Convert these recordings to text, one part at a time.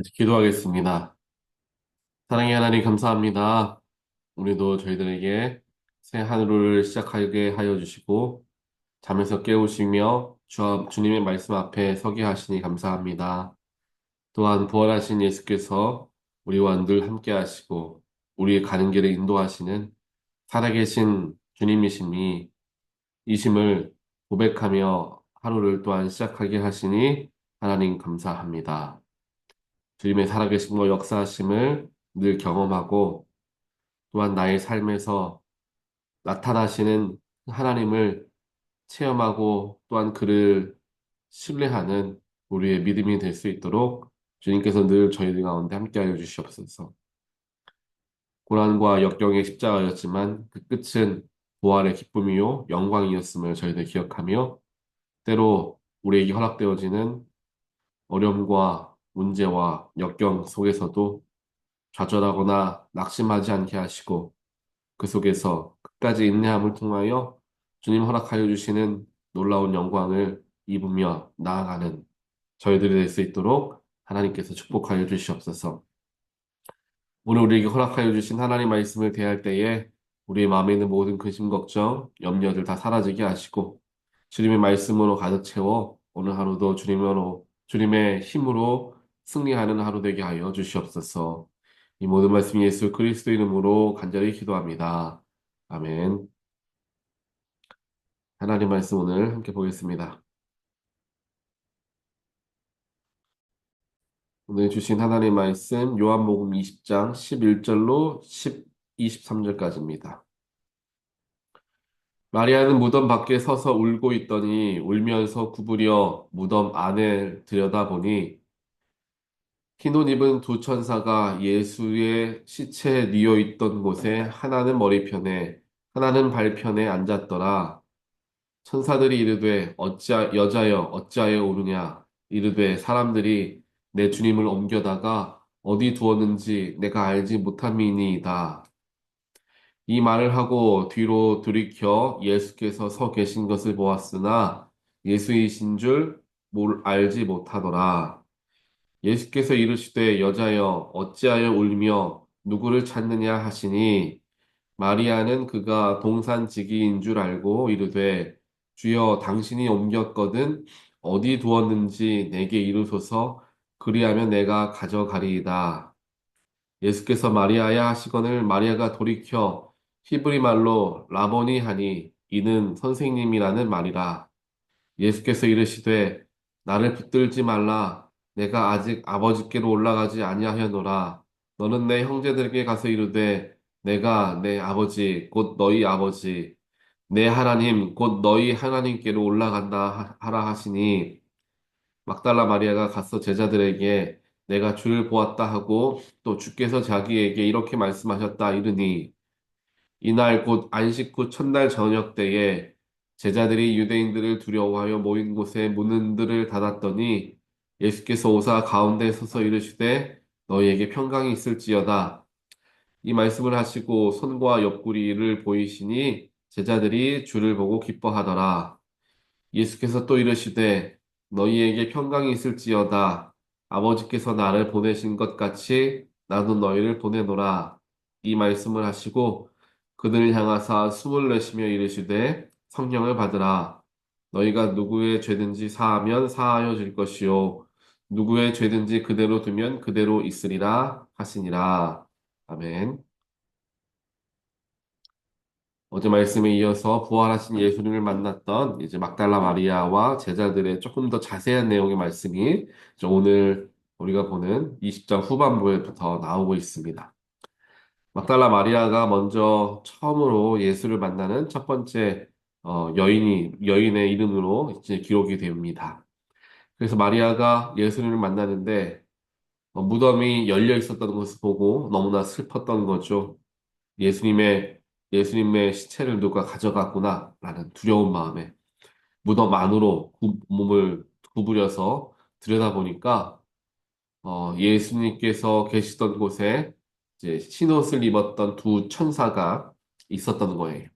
기도하겠습니다. 사랑의 하나님 감사합니다. 오늘도 저희들에게 새 하루를 시작하게 하여 주시고 잠에서 깨우시며 주님의 말씀 앞에 서게 하시니 감사합니다. 또한 부활하신 예수께서 우리와 늘 함께 하시고 우리의 가는 길을 인도하시는 살아계신 주님이심이 이심을 고백하며 하루를 또한 시작하게 하시니 하나님 감사합니다. 주님의 살아계심과 역사하심을 늘 경험하고 또한 나의 삶에서 나타나시는 하나님을 체험하고 또한 그를 신뢰하는 우리의 믿음이 될 수 있도록 주님께서 늘 저희들 가운데 함께하여 주시옵소서. 고난과 역경의 십자가였지만 그 끝은 부활의 기쁨이요 영광이었음을 저희들 기억하며 때로 우리에게 허락되어지는 어려움과 문제와 역경 속에서도 좌절하거나 낙심하지 않게 하시고 그 속에서 끝까지 인내함을 통하여 주님 허락하여 주시는 놀라운 영광을 입으며 나아가는 저희들이 될 수 있도록 하나님께서 축복하여 주시옵소서. 오늘 우리에게 허락하여 주신 하나님 말씀을 대할 때에 우리의 마음에 있는 모든 근심, 걱정, 염려들 다 사라지게 하시고 주님의 말씀으로 가득 채워 오늘 하루도 주님의 힘으로 승리하는 하루 되게 하여 주시옵소서. 이 모든 말씀 예수 그리스도 이름으로 간절히 기도합니다. 아멘. 하나님 말씀 오늘 함께 보겠습니다. 오늘 주신 하나님 말씀 요한복음 20장 11절로 23절까지입니다. 마리아는 무덤 밖에 서서 울고 있더니 울면서 구부려 무덤 안을 들여다보니 흰 옷 입은 두 천사가 예수의 시체에 뉘어 있던 곳에 하나는 머리편에 하나는 발편에 앉았더라. 천사들이 이르되 여자여 어찌하여 오르냐 이르되 사람들이 내 주님을 옮겨다가 어디 두었는지 내가 알지 못함이니이다. 이 말을 하고 뒤로 돌이켜 예수께서 서 계신 것을 보았으나 예수이신 줄 알지 못하더라. 예수께서 이르시되 여자여 어찌하여 울며 누구를 찾느냐 하시니 마리아는 그가 동산지기인 줄 알고 이르되 주여 당신이 옮겼거든 어디 두었는지 내게 이르소서 그리하면 내가 가져가리이다. 예수께서 마리아야 하시거늘 마리아가 돌이켜 히브리 말로 라보니 하니 이는 선생님이라는 말이라. 예수께서 이르시되 나를 붙들지 말라 내가 아직 아버지께로 올라가지 아니하였노라. 너는 내 형제들에게 가서 이르되 내가 내 아버지 곧 너희 아버지 내 하나님 곧 너희 하나님께로 올라간다 하라 하시니 막달라 마리아가 가서 제자들에게 내가 주를 보았다 하고 또 주께서 자기에게 이렇게 말씀하셨다 이르니 이날 곧 안식 후 첫날 저녁 때에 제자들이 유대인들을 두려워하여 모인 곳에 문들을 닫았더니 예수께서 오사 가운데 서서 이르시되 너희에게 평강이 있을지어다. 이 말씀을 하시고 손과 옆구리를 보이시니 제자들이 주를 보고 기뻐하더라. 예수께서 또 이르시되 너희에게 평강이 있을지어다. 아버지께서 나를 보내신 것 같이 나도 너희를 보내노라. 이 말씀을 하시고 그들을 향하사 숨을 내쉬며 이르시되 성령을 받으라. 너희가 누구의 죄든지 사하면 사하여 질 것이요 누구의 죄든지 그대로 두면 그대로 있으리라 하시니라. 아멘. 어제 말씀에 이어서 부활하신 예수님을 만났던 이제 막달라 마리아와 제자들의 조금 더 자세한 내용의 말씀이 이제 오늘 우리가 보는 20장 후반부에부터 나오고 있습니다. 막달라 마리아가 먼저 처음으로 예수를 만나는 첫 번째 여인의 이름으로 이제 기록이 됩니다. 그래서 마리아가 예수님을 만나는데 무덤이 열려 있었던 것을 보고 너무나 슬펐던 거죠. 예수님의 예수님의 시체를 누가 가져갔구나라는 두려운 마음에 무덤 안으로 몸을 구부려서 들여다보니까 예수님께서 계시던 곳에 이제 흰옷을 입었던 두 천사가 있었던 거예요.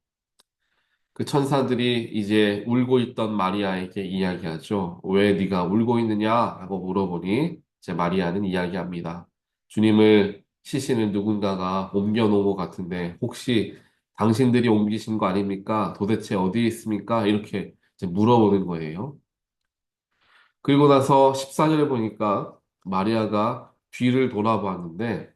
그 천사들이 이제 울고 있던 마리아에게 이야기하죠. 왜 네가 울고 있느냐라고 물어보니 이제 마리아는 이야기합니다. 주님을 시신을 누군가가 옮겨놓은 것 같은데 혹시 당신들이 옮기신 거 아닙니까? 도대체 어디에 있습니까? 이렇게 이제 물어보는 거예요. 그리고 나서 14절에 보니까 마리아가 뒤를 돌아보았는데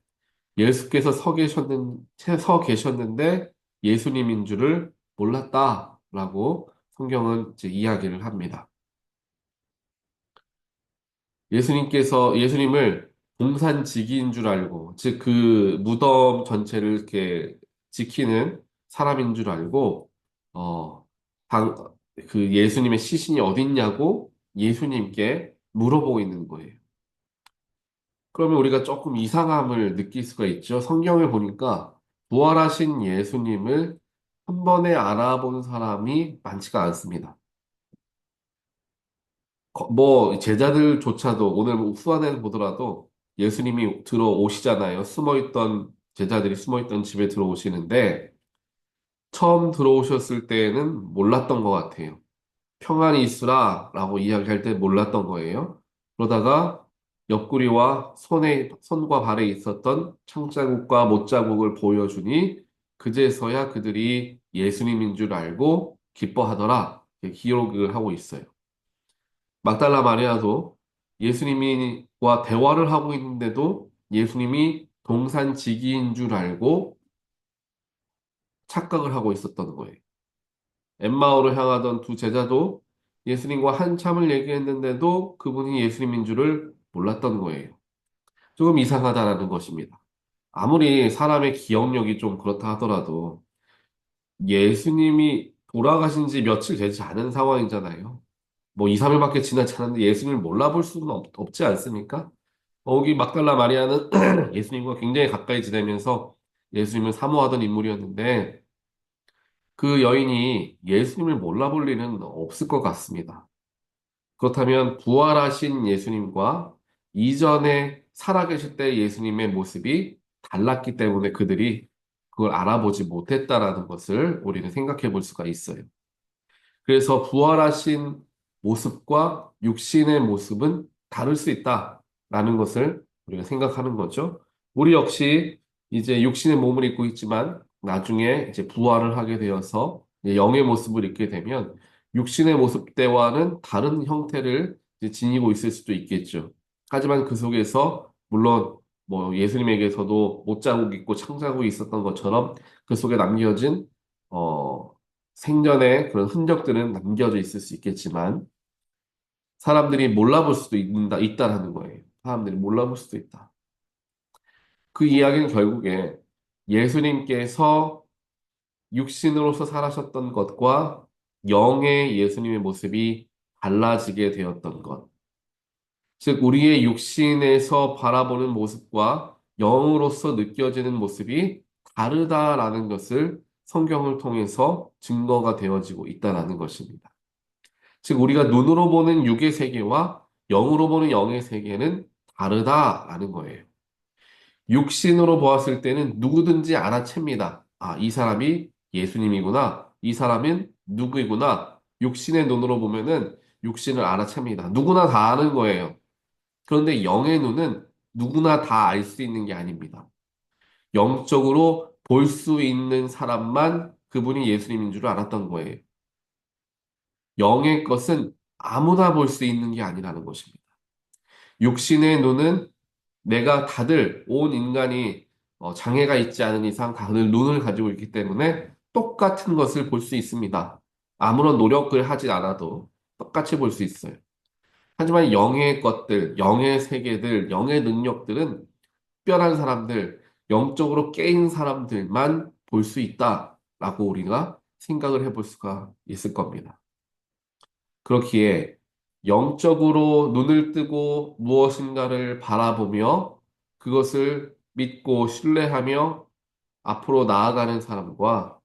예수께서 서 계셨는데 예수님인 줄을 몰랐다라고 성경은 이제 이야기를 합니다. 예수님을 동산지기인 줄 알고, 즉 그 무덤 전체를 이렇게 지키는 사람인 줄 알고, 어, 당, 그 예수님의 시신이 어딨냐고 예수님께 물어보고 있는 거예요. 그러면 우리가 조금 이상함을 느낄 수가 있죠. 성경을 보니까 부활하신 예수님을 한 번에 알아본 사람이 많지가 않습니다. 뭐 제자들조차도 오늘 후반에 보더라도 예수님이 들어오시잖아요. 제자들이 숨어있던 집에 들어오시는데 처음 들어오셨을 때는 몰랐던 것 같아요. 평안히 있으라 라고 이야기할 때 몰랐던 거예요. 그러다가 옆구리와 손과 발에 있었던 창자국과 못자국을 보여주니 그제서야 그들이 예수님인 줄 알고 기뻐하더라. 이렇게 기록을 하고 있어요. 막달라 마리아도 예수님과 대화를 하고 있는데도 예수님이 동산지기인 줄 알고 착각을 하고 있었던 거예요. 엠마오로 향하던 두 제자도 예수님과 한참을 얘기했는데도 그분이 예수님인 줄을 몰랐던 거예요. 조금 이상하다라는 것입니다. 아무리 사람의 기억력이 좀 그렇다 하더라도 예수님이 돌아가신 지 며칠 되지 않은 상황이잖아요. 뭐 2, 3일밖에 지나지 않았는데 예수님을 몰라볼 수는 없지 않습니까? 여기 막달라 마리아는 예수님과 굉장히 가까이 지내면서 예수님을 사모하던 인물이었는데 그 여인이 예수님을 몰라볼 일은 없을 것 같습니다. 그렇다면 부활하신 예수님과 이전에 살아계실 때 예수님의 모습이 달랐기 때문에 그들이 그걸 알아보지 못했다라는 것을 우리는 생각해 볼 수가 있어요. 그래서 부활하신 모습과 육신의 모습은 다를 수 있다라는 것을 우리가 생각하는 거죠. 우리 역시 이제 육신의 몸을 입고 있지만 나중에 이제 부활을 하게 되어서 이제 영의 모습을 입게 되면 육신의 모습 때와는 다른 형태를 이제 지니고 있을 수도 있겠죠. 하지만 그 속에서 물론 뭐 예수님에게서도 못자국 있고 창자국이 있었던 것처럼 그 속에 남겨진 생전에 그런 흔적들은 남겨져 있을 수 있겠지만 사람들이 몰라볼 수도 있다라는 거예요. 사람들이 몰라볼 수도 있다. 그 이야기는 결국에 예수님께서 육신으로서 살아셨던 것과 영의 예수님의 모습이 달라지게 되었던 것. 즉, 우리의 육신에서 바라보는 모습과 영으로서 느껴지는 모습이 다르다라는 것을 성경을 통해서 증거가 되어지고 있다라는 것입니다. 즉, 우리가 눈으로 보는 육의 세계와 영으로 보는 영의 세계는 다르다라는 거예요. 육신으로 보았을 때는 누구든지 알아챕니다. 아, 이 사람이 예수님이구나. 이 사람은 누구이구나. 육신의 눈으로 보면은 육신을 알아챕니다. 누구나 다 아는 거예요. 그런데 영의 눈은 누구나 다 알 수 있는 게 아닙니다. 영적으로 볼 수 있는 사람만 그분이 예수님인 줄 알았던 거예요. 영의 것은 아무나 볼 수 있는 게 아니라는 것입니다. 육신의 눈은 온 인간이 장애가 있지 않은 이상 다들 눈을 가지고 있기 때문에 똑같은 것을 볼 수 있습니다. 아무런 노력을 하지 않아도 똑같이 볼 수 있어요. 하지만 영의 것들, 영의 세계들, 영의 능력들은 특별한 사람들, 영적으로 깨인 사람들만 볼 수 있다라고 우리가 생각을 해볼 수가 있을 겁니다. 그렇기에 영적으로 눈을 뜨고 무엇인가를 바라보며 그것을 믿고 신뢰하며 앞으로 나아가는 사람과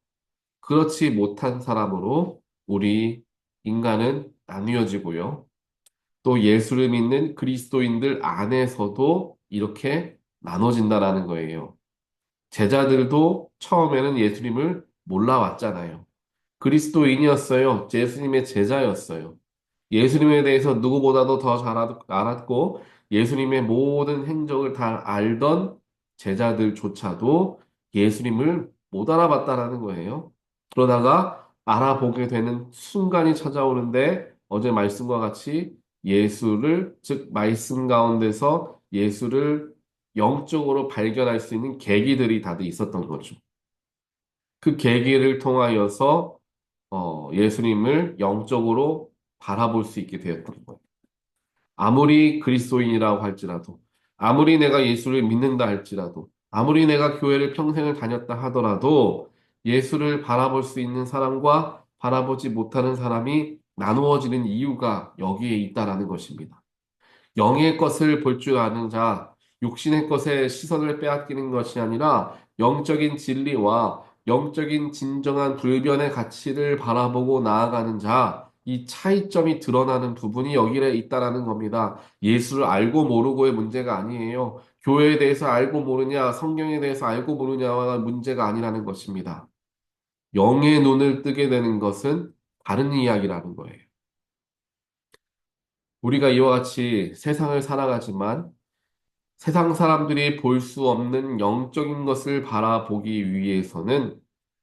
그렇지 못한 사람으로 우리 인간은 나뉘어지고요. 또 예수를 믿는 그리스도인들 안에서도 이렇게 나눠진다라는 거예요. 제자들도 처음에는 예수님을 몰라왔잖아요. 그리스도인이었어요. 예수님의 제자였어요. 예수님에 대해서 누구보다도 더 잘 알았고, 예수님의 모든 행적을 다 알던 제자들조차도 예수님을 못 알아봤다라는 거예요. 그러다가 알아보게 되는 순간이 찾아오는데 어제 말씀과 같이 예수를, 즉, 말씀 가운데서 예수를 영적으로 발견할 수 있는 계기들이 다들 있었던 거죠. 그 계기를 통하여서 예수님을 영적으로 바라볼 수 있게 되었던 거예요. 아무리 그리스도인이라고 할지라도, 아무리 내가 예수를 믿는다 할지라도, 아무리 내가 교회를 평생을 다녔다 하더라도 예수를 바라볼 수 있는 사람과 바라보지 못하는 사람이 나누어지는 이유가 여기에 있다라는 것입니다. 영의 것을 볼 줄 아는 자, 육신의 것에 시선을 빼앗기는 것이 아니라 영적인 진리와 영적인 진정한 불변의 가치를 바라보고 나아가는 자, 이 차이점이 드러나는 부분이 여기에 있다라는 겁니다. 예수를 알고 모르고의 문제가 아니에요. 교회에 대해서 알고 모르냐, 성경에 대해서 알고 모르냐가 문제가 아니라는 것입니다. 영의 눈을 뜨게 되는 것은 다른 이야기라는 거예요. 우리가 이와 같이 세상을 살아가지만 세상 사람들이 볼 수 없는 영적인 것을 바라보기 위해서는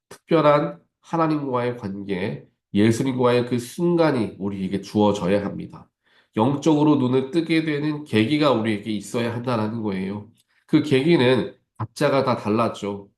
특별한 하나님과의 관계, 예수님과의 그 순간이 우리에게 주어져야 합니다. 영적으로 눈을 뜨게 되는 계기가 우리에게 있어야 한다는 거예요. 그 계기는 각자가 다 달랐죠.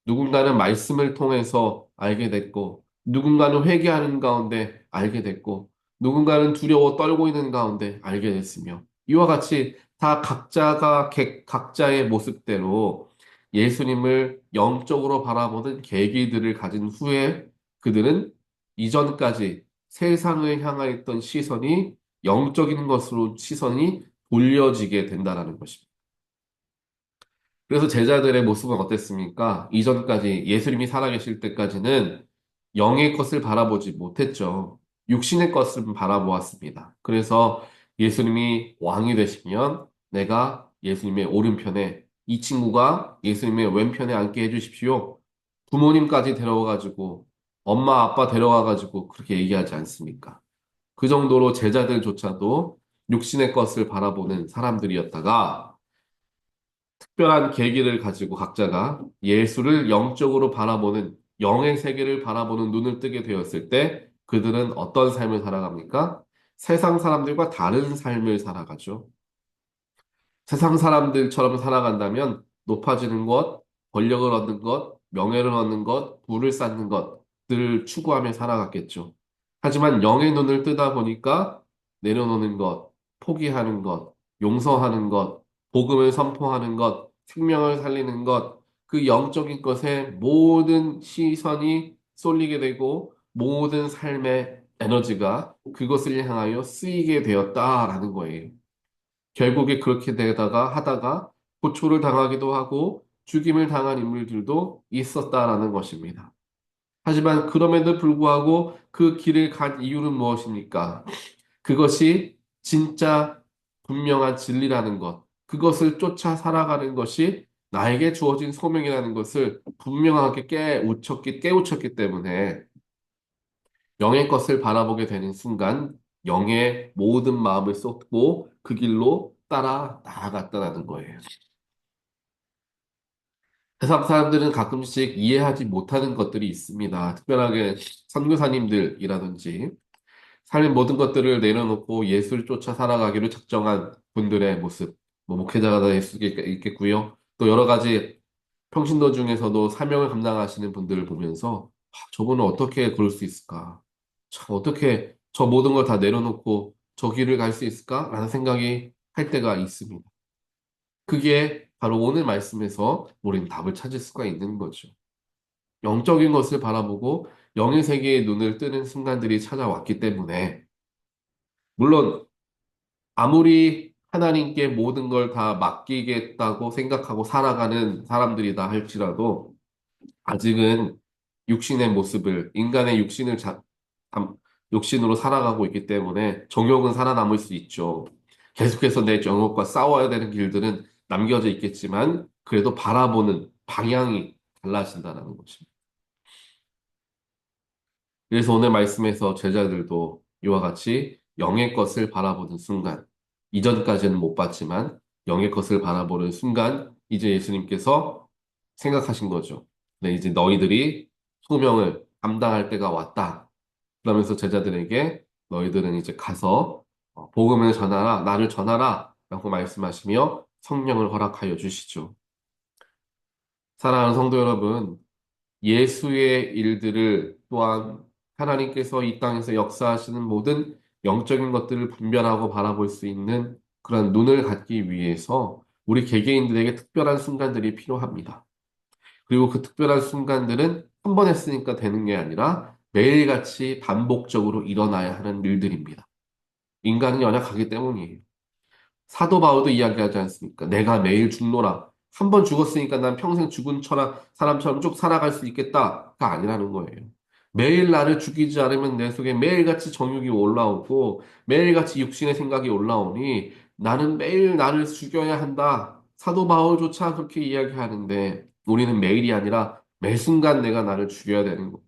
누군가는 말씀을 통해서 알게 됐고, 누군가는 회개하는 가운데 알게 됐고, 누군가는 두려워 떨고 있는 가운데 알게 됐으며, 이와 같이 다 각자가 각자의 모습대로 예수님을 영적으로 바라보는 계기들을 가진 후에 그들은 이전까지 세상을 향하였던 시선이 영적인 것으로 시선이 돌려지게 된다라는 것입니다. 그래서 제자들의 모습은 어땠습니까? 이전까지 예수님이 살아계실 때까지는 영의 것을 바라보지 못했죠. 육신의 것을 바라보았습니다. 그래서 예수님이 왕이 되시면 내가 예수님의 오른편에 이 친구가 예수님의 왼편에 앉게 해주십시오. 부모님까지 데려와가지고 엄마 아빠 데려와가지고 그렇게 얘기하지 않습니까? 그 정도로 제자들조차도 육신의 것을 바라보는 사람들이었다가 특별한 계기를 가지고 각자가 예수를 영적으로 바라보는 영의 세계를 바라보는 눈을 뜨게 되었을 때 그들은 어떤 삶을 살아갑니까? 세상 사람들과 다른 삶을 살아가죠. 세상 사람들처럼 살아간다면 높아지는 것, 권력을 얻는 것, 명예를 얻는 것, 부를 쌓는 것들을 추구하며 살아갔겠죠. 하지만 영의 눈을 뜨다 보니까 내려놓는 것, 포기하는 것, 용서하는 것, 복음을 선포하는 것, 생명을 살리는 것, 그 영적인 것에 모든 시선이 쏠리게 되고 모든 삶의 에너지가 그것을 향하여 쓰이게 되었다라는 거예요. 결국에 그렇게 되다가 하다가 고초를 당하기도 하고 죽임을 당한 인물들도 있었다라는 것입니다. 하지만 그럼에도 불구하고 그 길을 간 이유는 무엇입니까? 그것이 진짜 분명한 진리라는 것, 그것을 쫓아 살아가는 것이 나에게 주어진 소명이라는 것을 분명하게 깨우쳤기 때문에 영의 것을 바라보게 되는 순간 영의 모든 마음을 쏟고 그 길로 따라 나아갔다는 거예요. 세상 사람들은 가끔씩 이해하지 못하는 것들이 있습니다. 특별하게 선교사님들이라든지 삶의 모든 것들을 내려놓고 예수를 쫓아 살아가기로 작정한 분들의 모습, 뭐 목회자가 될 수 있겠고요. 또 여러 가지 평신도 중에서도 사명을 감당하시는 분들을 보면서 저분은 어떻게 그럴 수 있을까? 참 어떻게 저 모든 걸 다 내려놓고 저 길을 갈 수 있을까? 라는 생각이 할 때가 있습니다. 그게 바로 오늘 말씀에서 우리는 답을 찾을 수가 있는 거죠. 영적인 것을 바라보고 영의 세계에 눈을 뜨는 순간들이 찾아왔기 때문에 물론 아무리 하나님께 모든 걸 다 맡기겠다고 생각하고 살아가는 사람들이다 할지라도 아직은 육신의 모습을, 인간의 담- 육신으로 살아가고 있기 때문에 정욕은 살아남을 수 있죠. 계속해서 내 정욕과 싸워야 되는 길들은 남겨져 있겠지만, 그래도 바라보는 방향이 달라진다는 거죠. 그래서 오늘 말씀에서 제자들도 이와 같이 영의 것을 바라보는 순간, 이전까지는 못 봤지만 영의 것을 바라보는 순간 이제 예수님께서 생각하신 거죠. 네, 이제 너희들이 소명을 감당할 때가 왔다. 그러면서 제자들에게 너희들은 이제 가서 복음을 전하라, 나를 전하라 라고 말씀하시며 성령을 허락하여 주시죠. 사랑하는 성도 여러분, 예수의 일들을 또한 하나님께서 이 땅에서 역사하시는 모든 영적인 것들을 분별하고 바라볼 수 있는 그런 눈을 갖기 위해서 우리 개개인들에게 특별한 순간들이 필요합니다. 그리고 그 특별한 순간들은 한 번 했으니까 되는 게 아니라 매일같이 반복적으로 일어나야 하는 일들입니다. 인간은 연약하기 때문이에요. 사도 바울도 이야기하지 않습니까? 내가 매일 죽노라. 한 번 죽었으니까 난 평생 죽은 사람처럼 쭉 살아갈 수 있겠다가 아니라는 거예요. 매일 나를 죽이지 않으면 내 속에 매일같이 정욕이 올라오고 매일같이 육신의 생각이 올라오니 나는 매일 나를 죽여야 한다. 사도 바울조차 그렇게 이야기하는데 우리는 매일이 아니라 매 순간 내가 나를 죽여야 되는 거예요.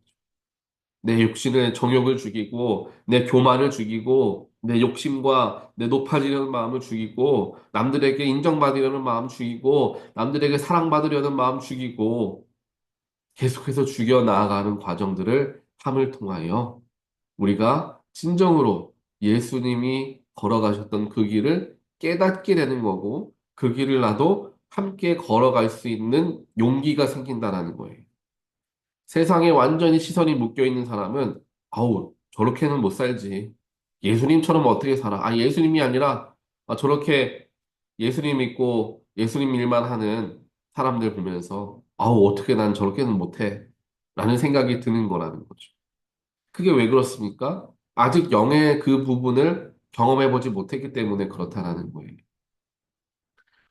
내 육신의 정욕을 죽이고, 내 교만을 죽이고, 내 욕심과 내 높아지려는 마음을 죽이고, 남들에게 인정받으려는 마음 죽이고, 남들에게 사랑받으려는 마음 죽이고, 계속해서 죽여 나아가는 과정들을 함을 통하여 우리가 진정으로 예수님이 걸어가셨던 그 길을 깨닫게 되는 거고, 그 길을 나도 함께 걸어갈 수 있는 용기가 생긴다는 거예요. 세상에 완전히 시선이 묶여 있는 사람은 아우 저렇게는 못 살지. 예수님처럼 어떻게 살아? 아 예수님이 아니라 저렇게 예수님 믿고 예수님 일만 하는 사람들 보면서 아우 어떻게 난 저렇게는 못해. 라는 생각이 드는 거라는 거죠. 그게 왜 그렇습니까? 아직 영의 그 부분을 경험해보지 못했기 때문에 그렇다라는 거예요.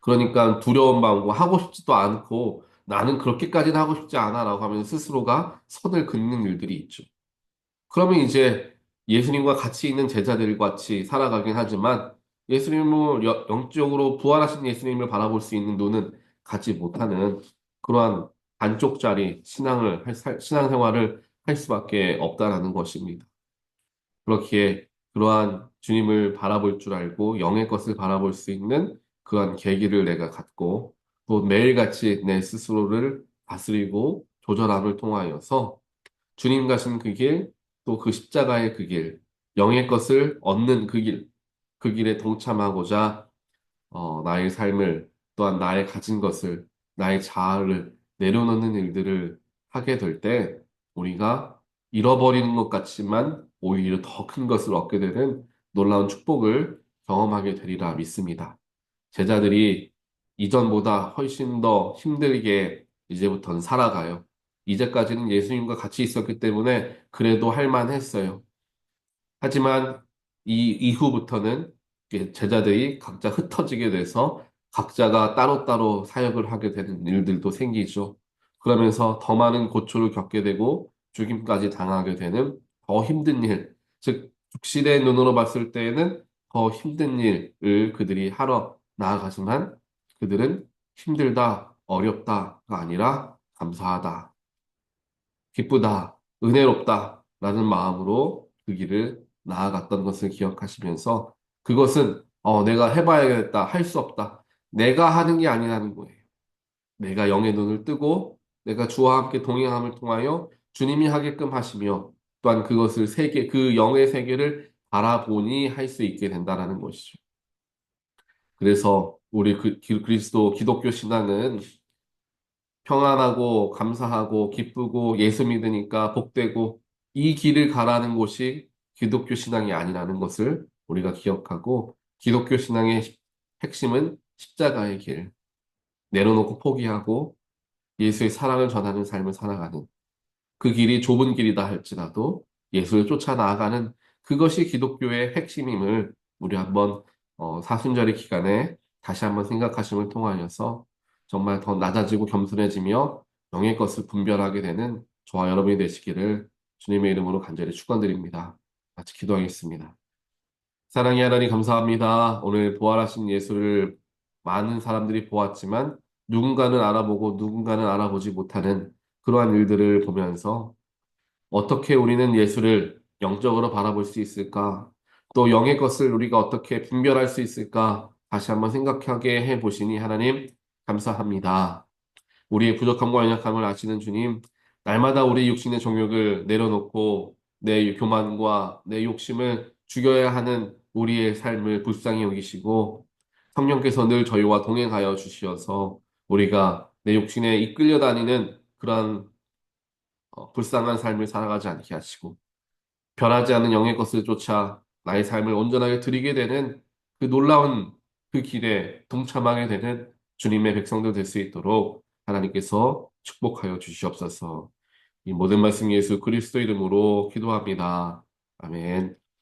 그러니까 두려운 마음과 하고 싶지도 않고 나는 그렇게까지는 하고 싶지 않아라고 하면 스스로가 선을 긋는 일들이 있죠. 그러면 이제 예수님과 같이 있는 제자들과 같이 살아가긴 하지만 예수님을 영적으로 부활하신 예수님을 바라볼 수 있는 눈은 갖지 못하는 그러한 반쪽짜리 신앙생활을 할 수밖에 없다라는 것입니다. 그렇기에 그러한 주님을 바라볼 줄 알고 영의 것을 바라볼 수 있는 그러한 계기를 내가 갖고 또 매일같이 내 스스로를 다스리고 조절함을 통하여서 주님 가신 그 길, 또 그 십자가의 그 길, 영의 것을 얻는 그 길, 그 길에 동참하고자 나의 삶을 또한 나의 가진 것을 나의 자아를 내려놓는 일들을 하게 될 때 우리가 잃어버리는 것 같지만 오히려 더 큰 것을 얻게 되는 놀라운 축복을 경험하게 되리라 믿습니다. 제자들이 이전보다 훨씬 더 힘들게 이제부터는 살아가요. 이제까지는 예수님과 같이 있었기 때문에 그래도 할 만했어요. 하지만 이 이후부터는 이렇게 제자들이 각자 흩어지게 돼서 각자가 따로따로 사역을 하게 되는 일들도 생기죠. 그러면서 더 많은 고초를 겪게 되고 죽임까지 당하게 되는 더 힘든 일, 즉 죽시대의 눈으로 봤을 때에는 더 힘든 일을 그들이 하러 나아가지만 그들은 힘들다, 어렵다가 아니라 감사하다, 기쁘다, 은혜롭다 라는 마음으로 그 길을 나아갔던 것을 기억하시면서 그것은 내가 해봐야겠다, 할 수 없다. 내가 하는 게 아니라는 거예요. 내가 영의 눈을 뜨고 내가 주와 함께 동행함을 통하여 주님이 하게끔 하시며 또한 그것을 그 영의 세계를 바라보니 할 수 있게 된다라는 것이죠. 그래서 우리 그리스도 기독교 신앙은 평안하고 감사하고 기쁘고 예수 믿으니까 복되고 이 길을 가라는 곳이 기독교 신앙이 아니라는 것을 우리가 기억하고 기독교 신앙의 핵심은 십자가의 길, 내려놓고 포기하고 예수의 사랑을 전하는 삶을 살아가는 그 길이 좁은 길이다 할지라도 예수를 쫓아 나아가는 그것이 기독교의 핵심임을 우리 한번 사순절의 기간에 다시 한번 생각하심을 통하여서 정말 더 낮아지고 겸손해지며 영의 것을 분별하게 되는 저와 여러분이 되시기를 주님의 이름으로 간절히 축원드립니다. 같이 기도하겠습니다. 사랑의 하나님 감사합니다. 오늘 부활하신 예수를 많은 사람들이 보았지만 누군가는 알아보고 누군가는 알아보지 못하는 그러한 일들을 보면서 어떻게 우리는 예수를 영적으로 바라볼 수 있을까? 또 영의 것을 우리가 어떻게 분별할 수 있을까 다시 한번 생각하게 해 보시니 하나님 감사합니다. 우리의 부족함과 연약함을 아시는 주님, 날마다 우리 육신의 정욕을 내려놓고 내 교만과 내 욕심을 죽여야 하는 우리의 삶을 불쌍히 여기시고 성령께서 늘 저희와 동행하여 주시어서 우리가 내 욕심에 이끌려 다니는 그러한 불쌍한 삶을 살아가지 않게 하시고 변하지 않는 영의 것을 쫓아 나의 삶을 온전하게 드리게 되는 그 놀라운 그 길에 동참하게 되는 주님의 백성들 될 수 있도록 하나님께서 축복하여 주시옵소서. 이 모든 말씀 예수 그리스도 이름으로 기도합니다. 아멘.